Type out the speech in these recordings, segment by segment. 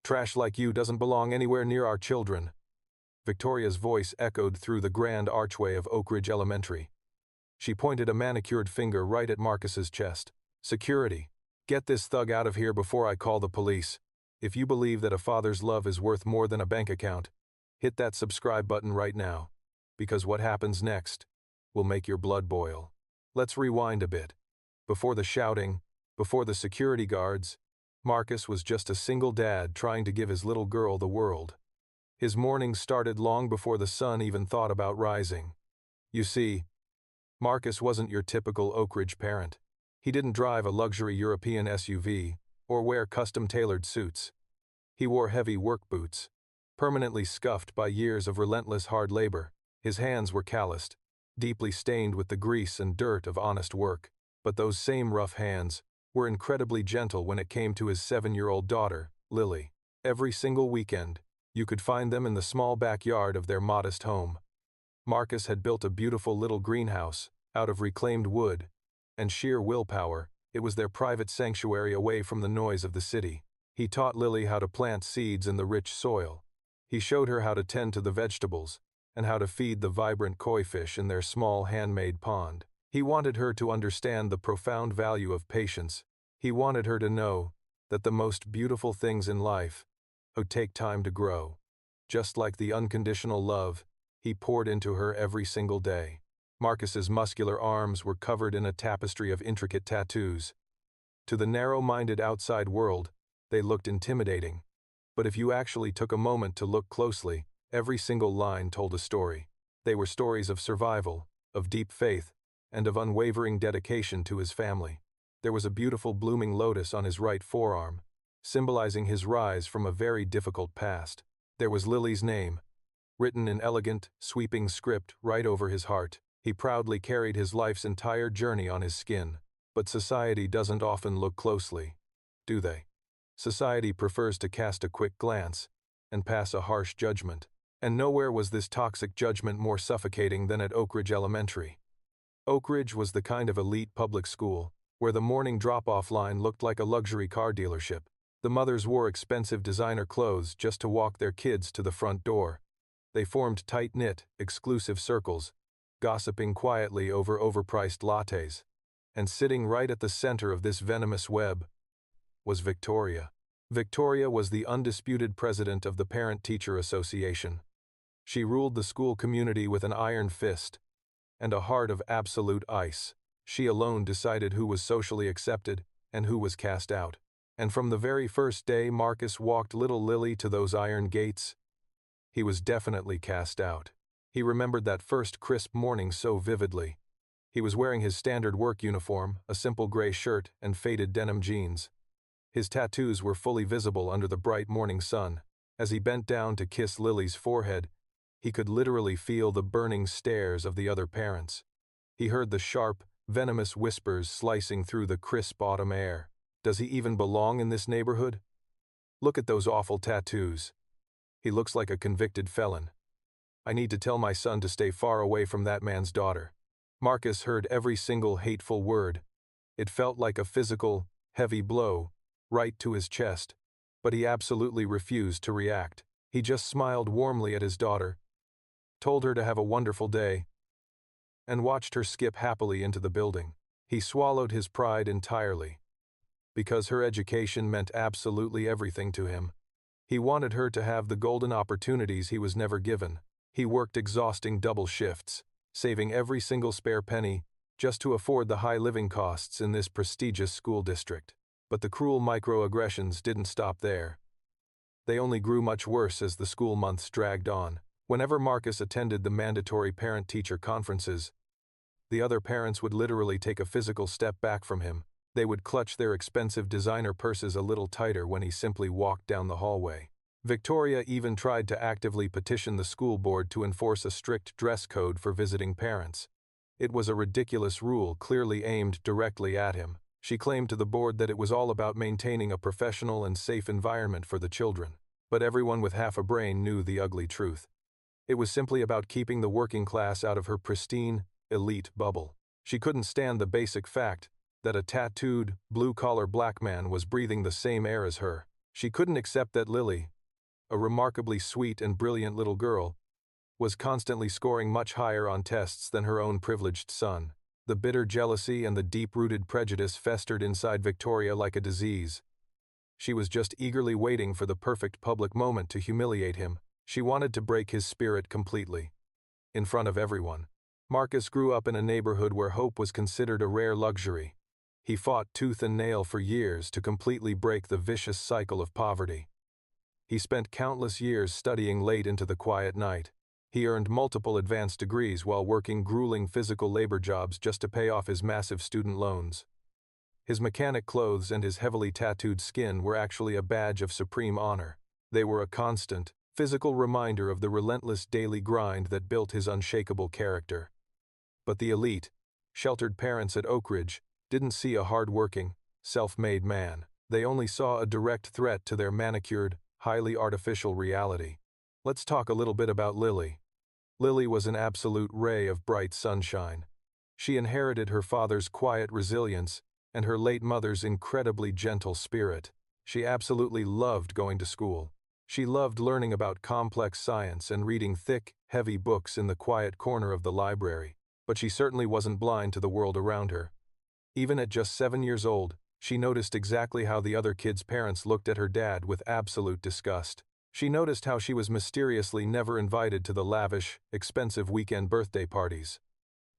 Trash like you doesn't belong anywhere near our children." Victoria's voice echoed through the grand archway of Oakridge Elementary. She pointed a manicured finger right at Marcus's chest. "Security, get this thug out of here before I call the police. If you believe that a father's love is worth more than a bank account, hit that subscribe button right now, because what happens next will make your blood boil." Let's rewind a bit. Before the shouting, before the security guards, Marcus was just a single dad trying to give his little girl the world. His mornings started long before the sun even thought about rising. You see, Marcus wasn't your typical Oakridge parent. He didn't drive a luxury European SUV or wear custom-tailored suits. He wore heavy work boots, permanently scuffed by years of relentless hard labor. His hands were calloused, deeply stained with the grease and dirt of honest work. But those same rough hands were incredibly gentle when it came to his 7-year-old daughter, Lily. Every single weekend, you could find them in the small backyard of their modest home. Marcus had built a beautiful little greenhouse out of reclaimed wood, and sheer willpower, it was their private sanctuary away from the noise of the city. He taught Lily how to plant seeds in the rich soil. He showed her how to tend to the vegetables, and how to feed the vibrant koi fish in their small handmade pond. He wanted her to understand the profound value of patience. He wanted her to know that the most beautiful things in life would take time to grow, just like the unconditional love he poured into her every single day. Marcus's muscular arms were covered in a tapestry of intricate tattoos. To the narrow-minded outside world, they looked intimidating. But if you actually took a moment to look closely, every single line told a story. They were stories of survival, of deep faith, and of unwavering dedication to his family. There was a beautiful blooming lotus on his right forearm, symbolizing his rise from a very difficult past. There was Lily's name, written in elegant, sweeping script right over his heart. He proudly carried his life's entire journey on his skin. But society doesn't often look closely, do they? Society prefers to cast a quick glance and pass a harsh judgment. And nowhere was this toxic judgment more suffocating than at Oakridge Elementary. Oakridge was the kind of elite public school where the morning drop-off line looked like a luxury car dealership. The mothers wore expensive designer clothes just to walk their kids to the front door. They formed tight-knit, exclusive circles, gossiping quietly over overpriced lattes. And sitting right at the center of this venomous web was Victoria. Victoria was the undisputed president of the Parent-Teacher Association. She ruled the school community with an iron fist and a heart of absolute ice. She alone decided who was socially accepted and who was cast out. And from the very first day Marcus walked little Lily to those iron gates, he was definitely cast out. He remembered that first crisp morning so vividly. He was wearing his standard work uniform, a simple gray shirt and faded denim jeans. His tattoos were fully visible under the bright morning sun. As he bent down to kiss Lily's forehead, he could literally feel the burning stares of the other parents. He heard the sharp, venomous whispers slicing through the crisp autumn air. Does he even belong in this neighborhood? Look at those awful tattoos. He looks like a convicted felon. I need to tell my son to stay far away from that man's daughter. Marcus heard every single hateful word. It felt like a physical, heavy blow, right to his chest, but he absolutely refused to react. He just smiled warmly at his daughter, told her to have a wonderful day, and watched her skip happily into the building. He swallowed his pride entirely, because her education meant absolutely everything to him. He wanted her to have the golden opportunities he was never given. He worked exhausting double shifts, saving every single spare penny just to afford the high living costs in this prestigious school district. But the cruel microaggressions didn't stop there. They only grew much worse as the school months dragged on. Whenever Marcus attended the mandatory parent-teacher conferences, the other parents would literally take a physical step back from him. They would clutch their expensive designer purses a little tighter when he simply walked down the hallway. Victoria even tried to actively petition the school board to enforce a strict dress code for visiting parents. It was a ridiculous rule clearly aimed directly at him. She claimed to the board that it was all about maintaining a professional and safe environment for the children. But everyone with half a brain knew the ugly truth. It was simply about keeping the working class out of her pristine, elite bubble. She couldn't stand the basic fact that a tattooed, blue-collar black man was breathing the same air as her. She couldn't accept that Lily, a remarkably sweet and brilliant little girl, was constantly scoring much higher on tests than her own privileged son. The bitter jealousy and the deep-rooted prejudice festered inside Victoria like a disease. She was just eagerly waiting for the perfect public moment to humiliate him. She wanted to break his spirit completely. In front of everyone. Marcus grew up in a neighborhood where hope was considered a rare luxury. He fought tooth and nail for years to completely break the vicious cycle of poverty. He spent countless years studying late into the quiet night. He earned multiple advanced degrees while working grueling physical labor jobs just to pay off his massive student loans. His mechanic clothes and his heavily tattooed skin were actually a badge of supreme honor. They were a constant, physical reminder of the relentless daily grind that built his unshakable character. But the elite, sheltered parents at Oakridge didn't see a hard-working, self-made man. They only saw a direct threat to their manicured, highly artificial reality. Let's talk a little bit about Lily. Lily was an absolute ray of bright sunshine. She inherited her father's quiet resilience and her late mother's incredibly gentle spirit. She absolutely loved going to school. She loved learning about complex science and reading thick, heavy books in the quiet corner of the library. But she certainly wasn't blind to the world around her. Even at just 7 years old, she noticed exactly how the other kids' parents looked at her dad with absolute disgust. She noticed how she was mysteriously never invited to the lavish, expensive weekend birthday parties.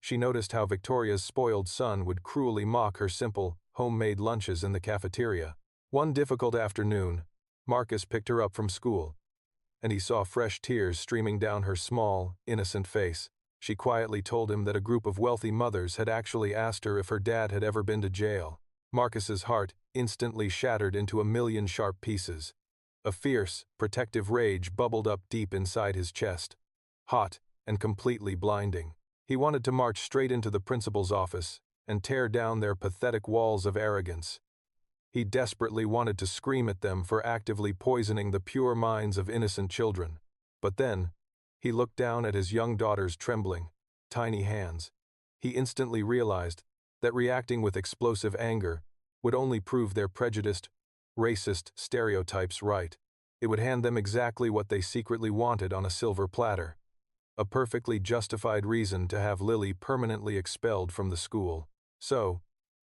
She noticed how Victoria's spoiled son would cruelly mock her simple, homemade lunches in the cafeteria. One difficult afternoon, Marcus picked her up from school, and he saw fresh tears streaming down her small, innocent face. She quietly told him that a group of wealthy mothers had actually asked her if her dad had ever been to jail. Marcus's heart instantly shattered into a million sharp pieces. A fierce, protective rage bubbled up deep inside his chest, hot and completely blinding. He wanted to march straight into the principal's office and tear down their pathetic walls of arrogance. He desperately wanted to scream at them for actively poisoning the pure minds of innocent children. But then, he looked down at his young daughter's trembling, tiny hands. He instantly realized that reacting with explosive anger would only prove their prejudiced, racist stereotypes right. It would hand them exactly what they secretly wanted on a silver platter. A perfectly justified reason to have Lily permanently expelled from the school. So,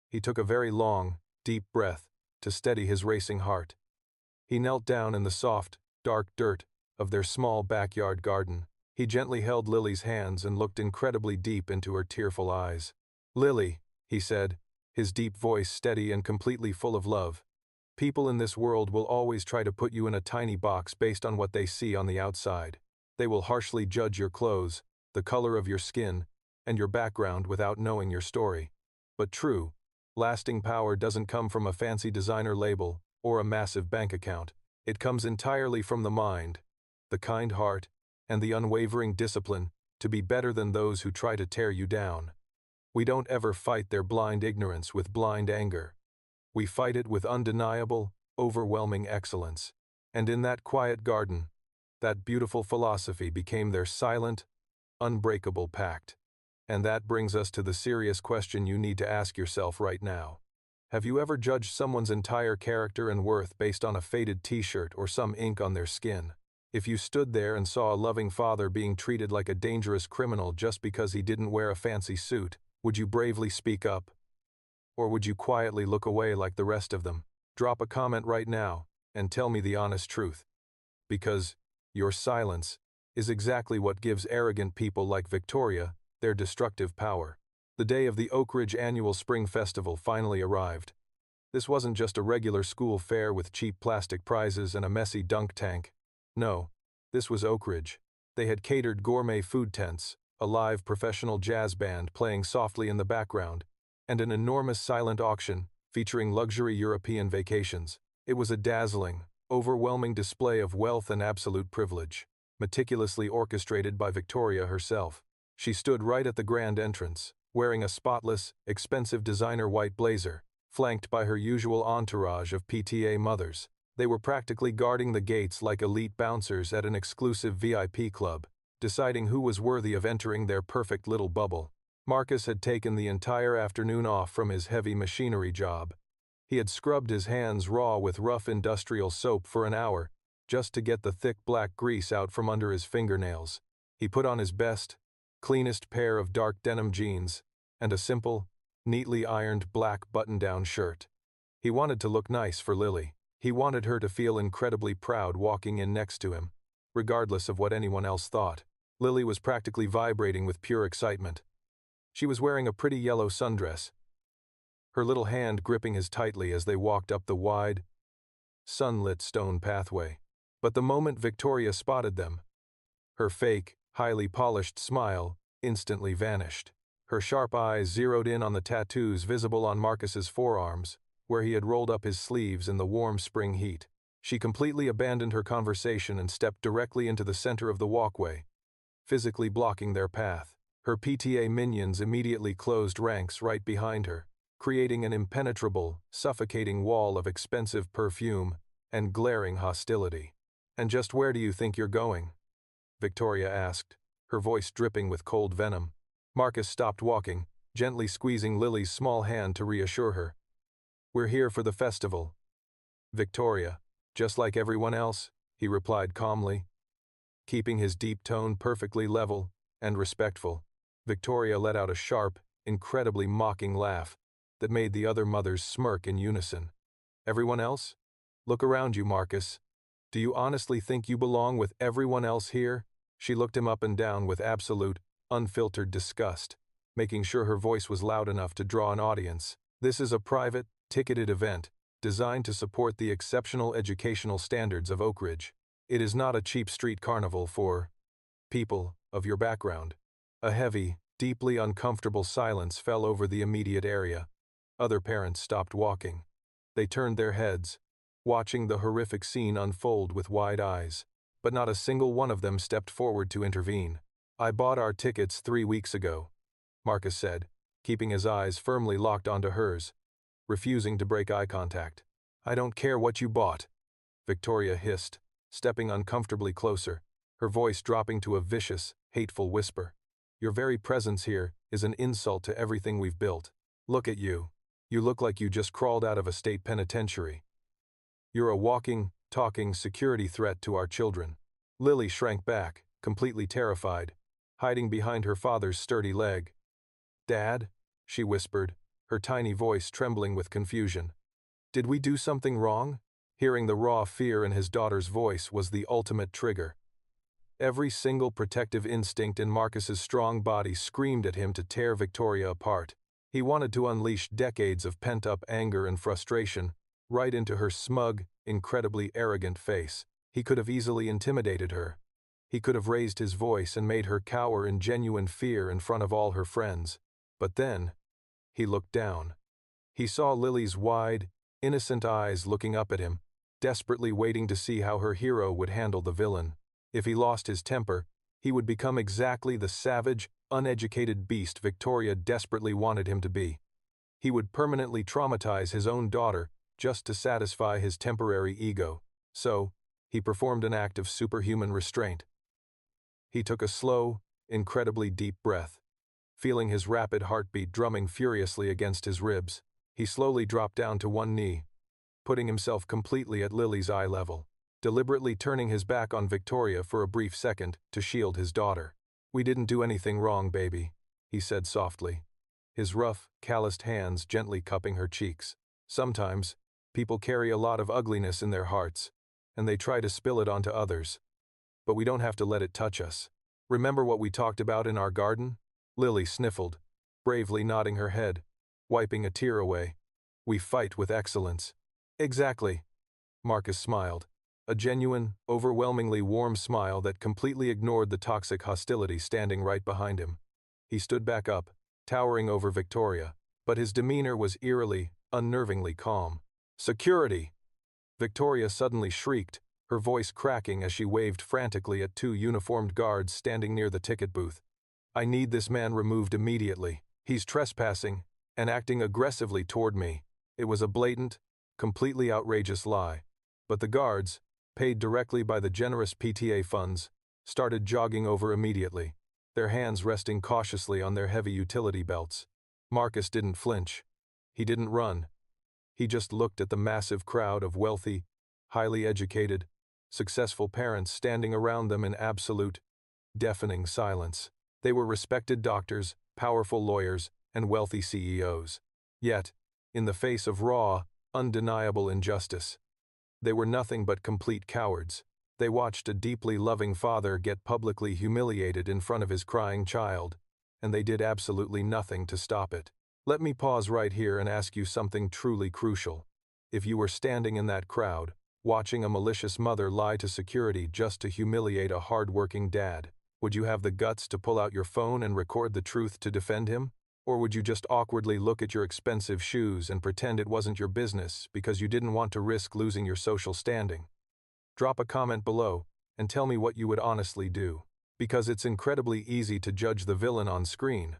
he took a very long, deep breath to steady his racing heart. He knelt down in the soft, dark dirt of their small backyard garden. He gently held Lily's hands and looked incredibly deep into her tearful eyes. "Lily," he said, his deep voice steady and completely full of love. "People in this world will always try to put you in a tiny box based on what they see on the outside. They will harshly judge your clothes, the color of your skin, and your background without knowing your story. But true, lasting power doesn't come from a fancy designer label or a massive bank account. It comes entirely from the mind, the kind heart, and the unwavering discipline to be better than those who try to tear you down. We don't ever fight their blind ignorance with blind anger. We fight it with undeniable, overwhelming excellence." And in that quiet garden, that beautiful philosophy became their silent, unbreakable pact. And that brings us to the serious question you need to ask yourself right now. Have you ever judged someone's entire character and worth based on a faded t-shirt or some ink on their skin? If you stood there and saw a loving father being treated like a dangerous criminal just because he didn't wear a fancy suit, would you bravely speak up? Or would you quietly look away like the rest of them? Drop a comment right now and tell me the honest truth. Because your silence is exactly what gives arrogant people like Victoria their destructive power. The day of the Oakridge annual spring festival finally arrived. This wasn't just a regular school fair with cheap plastic prizes and a messy dunk tank. No, this was Oakridge. They had catered gourmet food tents, a live professional jazz band playing softly in the background, and an enormous silent auction featuring luxury European vacations. It was a dazzling, overwhelming display of wealth and absolute privilege, meticulously orchestrated by Victoria herself. She stood right at the grand entrance, wearing a spotless, expensive designer white blazer, flanked by her usual entourage of PTA mothers. They were practically guarding the gates like elite bouncers at an exclusive VIP club, deciding who was worthy of entering their perfect little bubble. Marcus had taken the entire afternoon off from his heavy machinery job. He had scrubbed his hands raw with rough industrial soap for an hour, just to get the thick black grease out from under his fingernails. He put on his best, cleanest pair of dark denim jeans, and a simple, neatly ironed black button-down shirt. He wanted to look nice for Lily. He wanted her to feel incredibly proud walking in next to him, regardless of what anyone else thought. Lily was practically vibrating with pure excitement. She was wearing a pretty yellow sundress, her little hand gripping his tightly as they walked up the wide, sunlit stone pathway. But the moment Victoria spotted them, her fake, highly polished smile instantly vanished. Her sharp eyes zeroed in on the tattoos visible on Marcus's forearms, where he had rolled up his sleeves in the warm spring heat. She completely abandoned her conversation and stepped directly into the center of the walkway, physically blocking their path. Her PTA minions immediately closed ranks right behind her, creating an impenetrable, suffocating wall of expensive perfume and glaring hostility. "And just where do you think you're going?" Victoria asked, her voice dripping with cold venom. Marcus stopped walking, gently squeezing Lily's small hand to reassure her. "We're here for the festival." "Victoria, just like everyone else," he replied calmly, keeping his deep tone perfectly level and respectful. Victoria let out a sharp, incredibly mocking laugh that made the other mothers smirk in unison. "Everyone else? Look around you, Marcus. Do you honestly think you belong with everyone else here?" She looked him up and down with absolute, unfiltered disgust, making sure her voice was loud enough to draw an audience. "This is a private, ticketed event designed to support the exceptional educational standards of Oakridge. It is not a cheap street carnival for people of your background." A heavy, deeply uncomfortable silence fell over the immediate area. Other parents stopped walking. They turned their heads, watching the horrific scene unfold with wide eyes, but not a single one of them stepped forward to intervene. "I bought our tickets 3 weeks ago," Marcus said, keeping his eyes firmly locked onto hers, refusing to break eye contact. "I don't care what you bought," Victoria hissed, stepping uncomfortably closer, her voice dropping to a vicious, hateful whisper. "Your very presence here is an insult to everything we've built. Look at you. You look like you just crawled out of a state penitentiary. You're a walking, talking security threat to our children." Lily shrank back, completely terrified, hiding behind her father's sturdy leg. "Dad?" she whispered, her tiny voice trembling with confusion. "Did we do something wrong?" Hearing the raw fear in his daughter's voice was the ultimate trigger. Every single protective instinct in Marcus's strong body screamed at him to tear Victoria apart. He wanted to unleash decades of pent-up anger and frustration right into her smug, incredibly arrogant face. He could have easily intimidated her. He could have raised his voice and made her cower in genuine fear in front of all her friends. But then, he looked down. He saw Lily's wide, innocent eyes looking up at him, desperately waiting to see how her hero would handle the villain. If he lost his temper, he would become exactly the savage, uneducated beast Victoria desperately wanted him to be. He would permanently traumatize his own daughter just to satisfy his temporary ego. So, he performed an act of superhuman restraint. He took a slow, incredibly deep breath. Feeling his rapid heartbeat drumming furiously against his ribs, he slowly dropped down to one knee, putting himself completely at Lily's eye level, deliberately turning his back on Victoria for a brief second to shield his daughter. "We didn't do anything wrong, baby," he said softly, his rough, calloused hands gently cupping her cheeks. "Sometimes, people carry a lot of ugliness in their hearts, and they try to spill it onto others. But we don't have to let it touch us. Remember what we talked about in our garden?" Lily sniffled, bravely nodding her head, wiping a tear away. "We fight with excellence." "Exactly." Marcus smiled, a genuine, overwhelmingly warm smile that completely ignored the toxic hostility standing right behind him. He stood back up, towering over Victoria, but his demeanor was eerily, unnervingly calm. "Security!" Victoria suddenly shrieked, her voice cracking as she waved frantically at 2 uniformed guards standing near the ticket booth. "I need this man removed immediately. He's trespassing and acting aggressively toward me." It was a blatant, completely outrageous lie, but the guards, paid directly by the generous PTA funds, started jogging over immediately, their hands resting cautiously on their heavy utility belts. Marcus didn't flinch. He didn't run. He just looked at the massive crowd of wealthy, highly educated, successful parents standing around them in absolute, deafening silence. They were respected doctors, powerful lawyers, and wealthy CEOs. Yet, in the face of raw, undeniable injustice, they were nothing but complete cowards. They watched a deeply loving father get publicly humiliated in front of his crying child, and they did absolutely nothing to stop it. Let me pause right here and ask you something truly crucial. If you were standing in that crowd, watching a malicious mother lie to security just to humiliate a hardworking dad, would you have the guts to pull out your phone and record the truth to defend him? Or would you just awkwardly look at your expensive shoes and pretend it wasn't your business because you didn't want to risk losing your social standing? Drop a comment below and tell me what you would honestly do. Because it's incredibly easy to judge the villain on screen,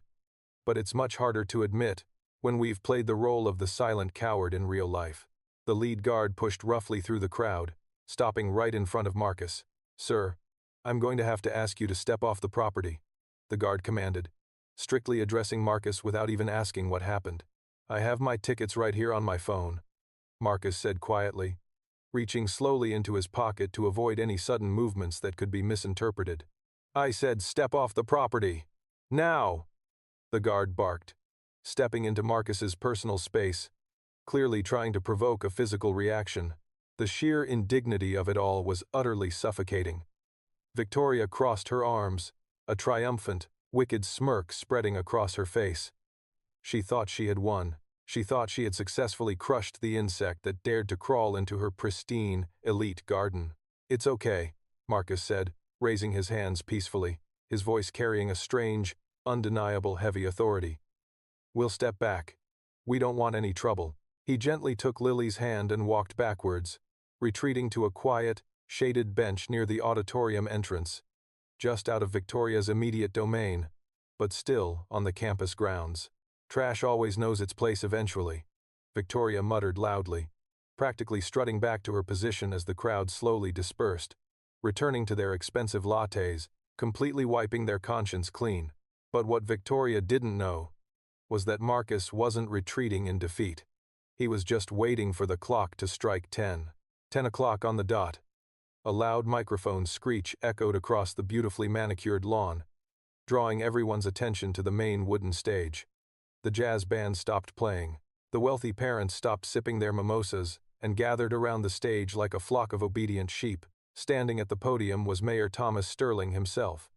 but it's much harder to admit when we've played the role of the silent coward in real life. The lead guard pushed roughly through the crowd, stopping right in front of Marcus. "Sir, I'm going to have to ask you to step off the property," the guard commanded, strictly addressing Marcus without even asking what happened. "I have my tickets right here on my phone," Marcus said quietly, reaching slowly into his pocket to avoid any sudden movements that could be misinterpreted. "I said step off the property. Now!" the guard barked, stepping into Marcus's personal space, clearly trying to provoke a physical reaction. The sheer indignity of it all was utterly suffocating. Victoria crossed her arms, a triumphant, wicked smirk spreading across her face. She thought she had won. She thought she had successfully crushed the insect that dared to crawl into her pristine, elite garden. "It's okay," Marcus said, raising his hands peacefully, his voice carrying a strange, undeniable heavy authority. "We'll step back. We don't want any trouble." He gently took Lily's hand and walked backwards, retreating to a quiet, shaded bench near the auditorium entrance, just out of Victoria's immediate domain, but still on the campus grounds. "Trash always knows its place eventually," Victoria muttered loudly, practically strutting back to her position as the crowd slowly dispersed, returning to their expensive lattes, completely wiping their conscience clean. But what Victoria didn't know was that Marcus wasn't retreating in defeat. He was just waiting for the clock to strike 10. 10 o'clock on the dot. A loud microphone screech echoed across the beautifully manicured lawn, drawing everyone's attention to the main wooden stage. The jazz band stopped playing. The wealthy parents stopped sipping their mimosas and gathered around the stage like a flock of obedient sheep. Standing at the podium was Mayor Thomas Sterling himself.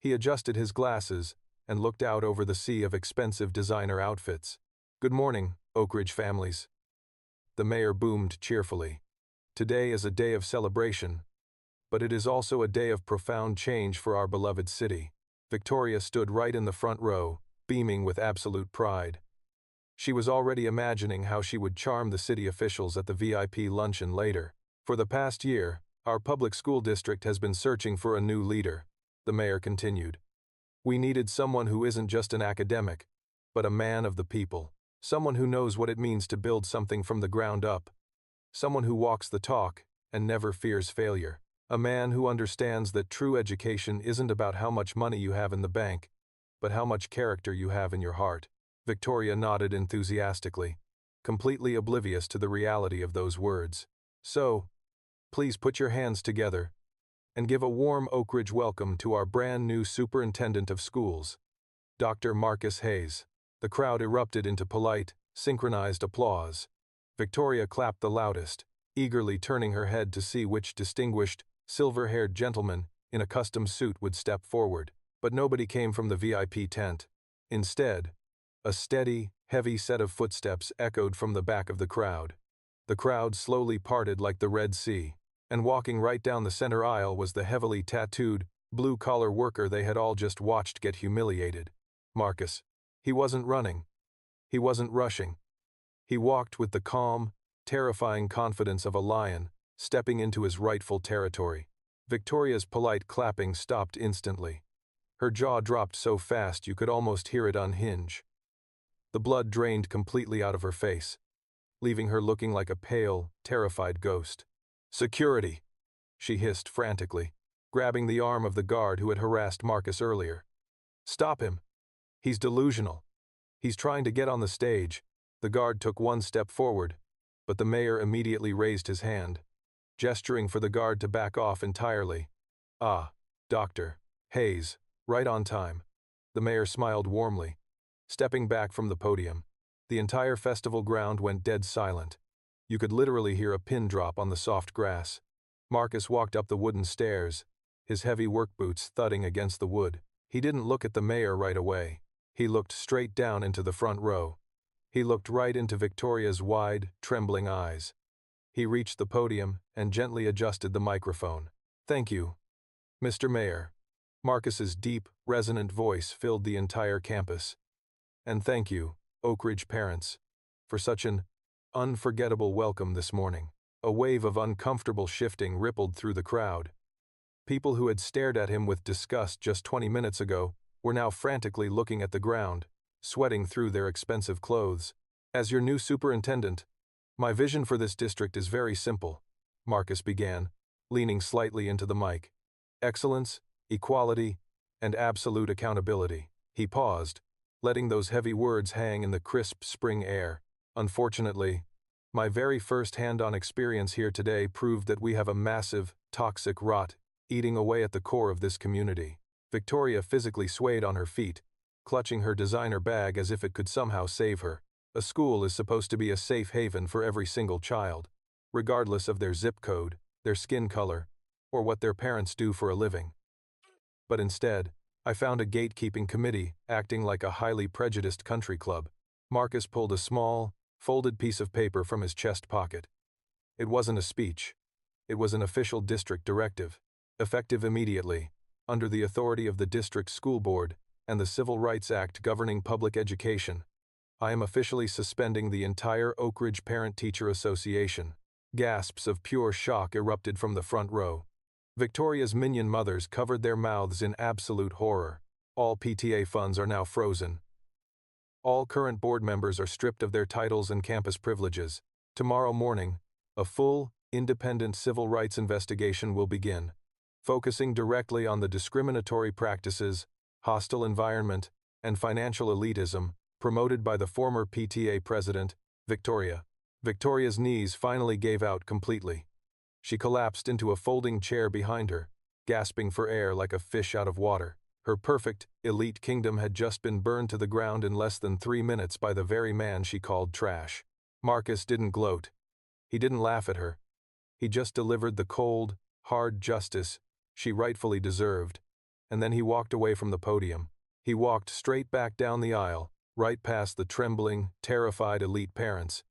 He adjusted his glasses and looked out over the sea of expensive designer outfits. "Good morning, Oakridge families," the mayor boomed cheerfully. "Today is a day of celebration, but it is also a day of profound change for our beloved city." Victoria stood right in the front row, beaming with absolute pride. She was already imagining how she would charm the city officials at the VIP luncheon later. "For the past year, our public school district has been searching for a new leader," the mayor continued. "We needed someone who isn't just an academic, but a man of the people. Someone who knows what it means to build something from the ground up. Someone who walks the talk and never fears failure. A man who understands that true education isn't about how much money you have in the bank, but how much character you have in your heart." Victoria nodded enthusiastically, completely oblivious to the reality of those words. "So, please put your hands together and give a warm Oakridge welcome to our brand new Superintendent of Schools, Dr. Marcus Hayes." The crowd erupted into polite, synchronized applause. Victoria clapped the loudest, eagerly turning her head to see which distinguished, silver-haired gentleman in a custom suit would step forward. But nobody came from the VIP tent. Instead, a steady, heavy set of footsteps echoed from the back of the crowd. The crowd slowly parted like the Red Sea, and walking right down the center aisle was the heavily tattooed, blue-collar worker they had all just watched get humiliated. Marcus. He wasn't running. He wasn't rushing. He walked with the calm, terrifying confidence of a lion, stepping into his rightful territory. Victoria's polite clapping stopped instantly. Her jaw dropped so fast you could almost hear it unhinge. The blood drained completely out of her face, leaving her looking like a pale, terrified ghost. "Security!" she hissed frantically, grabbing the arm of the guard who had harassed Marcus earlier. "Stop him! He's delusional. He's trying to get on the stage." The guard took one step forward, but the mayor immediately raised his hand, gesturing for the guard to back off entirely. "Ah, Dr. Hayes, right on time." The mayor smiled warmly, stepping back from the podium. The entire festival ground went dead silent. You could literally hear a pin drop on the soft grass. Marcus walked up the wooden stairs, his heavy work boots thudding against the wood. He didn't look at the mayor right away. He looked straight down into the front row. He looked right into Victoria's wide, trembling eyes. He reached the podium and gently adjusted the microphone. "Thank you, Mr. Mayor." Marcus's deep, resonant voice filled the entire campus. "And thank you, Oakridge parents, for such an unforgettable welcome this morning." A wave of uncomfortable shifting rippled through the crowd. People who had stared at him with disgust just 20 minutes ago were now frantically looking at the ground, sweating through their expensive clothes. "As your new superintendent, my vision for this district is very simple," Marcus began, leaning slightly into the mic. "Excellence, equality, and absolute accountability." He paused, letting those heavy words hang in the crisp spring air. "Unfortunately, my very first hand-on experience here today proved that we have a massive, toxic rot eating away at the core of this community." Victoria physically swayed on her feet, clutching her designer bag as if it could somehow save her. A school is supposed to be a safe haven for every single child, regardless of their zip code, their skin color, or what their parents do for a living. But instead, I found a gatekeeping committee acting like a highly prejudiced country club. Marcus pulled a small, folded piece of paper from his chest pocket. It wasn't a speech. It was an official district directive, effective immediately, under the authority of the district school board and the Civil Rights Act governing public education. I am officially suspending the entire Oakridge Parent-Teacher Association. Gasps of pure shock erupted from the front row. Victoria's minion mothers covered their mouths in absolute horror. All PTA funds are now frozen. All current board members are stripped of their titles and campus privileges. Tomorrow morning, a full, independent civil rights investigation will begin, focusing directly on the discriminatory practices, hostile environment, and financial elitism promoted by the former PTA president, Victoria. Victoria's knees finally gave out completely. She collapsed into a folding chair behind her, gasping for air like a fish out of water. Her perfect, elite kingdom had just been burned to the ground in less than 3 minutes by the very man she called trash. Marcus didn't gloat. He didn't laugh at her. He just delivered the cold, hard justice she rightfully deserved, and then he walked away from the podium. He walked straight back down the aisle, right past the trembling, terrified elite parents,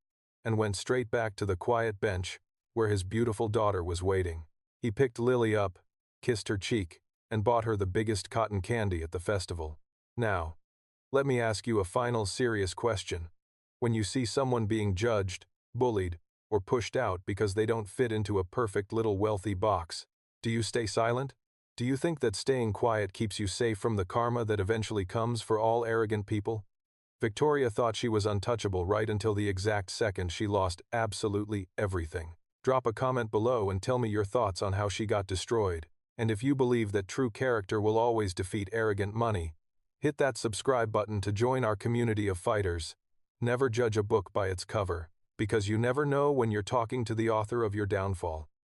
and went straight back to the quiet bench where his beautiful daughter was waiting. He picked Lily up, kissed her cheek, and bought her the biggest cotton candy at the festival. "Now, let me ask you a final serious question. When you see someone being judged, bullied, or pushed out because they don't fit into a perfect little wealthy box, do you stay silent? Do you think that staying quiet keeps you safe from the karma that eventually comes for all arrogant people?" Victoria thought she was untouchable right until the exact second she lost absolutely everything. Drop a comment below and tell me your thoughts on how she got destroyed. And if you believe that true character will always defeat arrogant money, hit that subscribe button to join our community of fighters. Never judge a book by its cover, because you never know when you're talking to the author of your downfall.